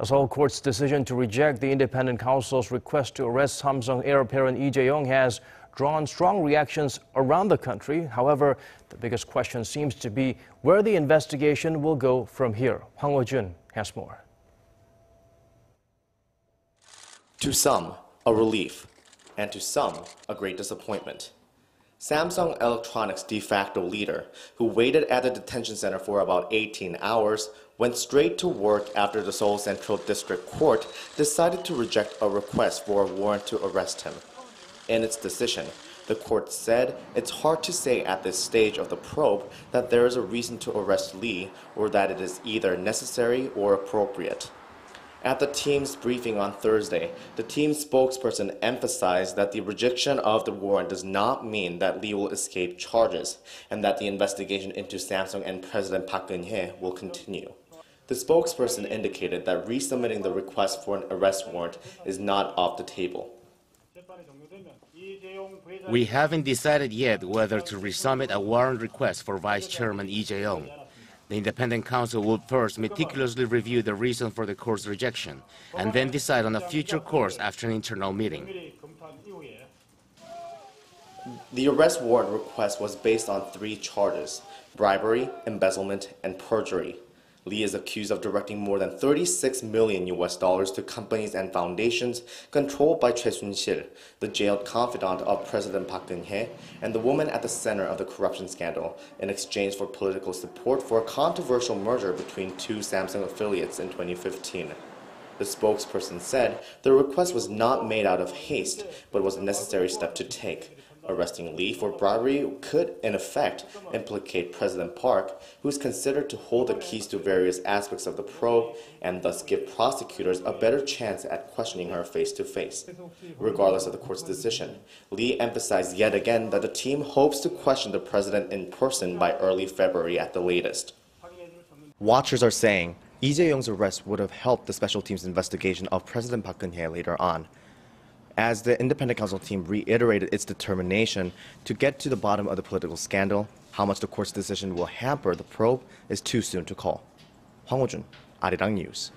A Seoul court's decision to reject the independent counsel's request to arrest Samsung heir apparent Lee Jae-yong has drawn strong reactions around the country. However, the biggest question seems to be where the investigation will go from here. Hwang Hojun has more. To some, a relief, and to some, a great disappointment. Samsung Electronics de facto leader, who waited at the detention center for about 18 hours, went straight to work after the Seoul Central District Court decided to reject a request for a warrant to arrest him. In its decision, the court said it's hard to say at this stage of the probe that there is a reason to arrest Lee or that it is either necessary or appropriate. At the team's briefing on Thursday, the team's spokesperson emphasized that the rejection of the warrant does not mean that Lee will escape charges and that the investigation into Samsung and President Park Geun-hye will continue. The spokesperson indicated that resubmitting the request for an arrest warrant is not off the table. We haven't decided yet whether to resubmit a warrant request for Vice Chairman Lee Jae-yong. The independent counsel will first meticulously review the reason for the court's rejection and then decide on a future course after an internal meeting. The arrest warrant request was based on 3 charges: bribery, embezzlement, and perjury. Lee is accused of directing more than $36 million to companies and foundations controlled by Choi Soon-sil, the jailed confidant of President Park Geun-hye, and the woman at the center of the corruption scandal, in exchange for political support for a controversial merger between 2 Samsung affiliates in 2015. The spokesperson said the request was not made out of haste, but was a necessary step to take. Arresting Lee for bribery could, in effect, implicate President Park, who is considered to hold the keys to various aspects of the probe and thus give prosecutors a better chance at questioning her face-to-face. Regardless of the court's decision, Lee emphasized yet again that the team hopes to question the president in person by early February at the latest. Watchers are saying Lee Jae-yong's arrest would have helped the special team's investigation of President Park Geun-hye later on, as the independent counsel team reiterated its determination to get to the bottom of the political scandal. How much the court's decision will hamper the probe is too soon to call. Hwang Hojun, Arirang News.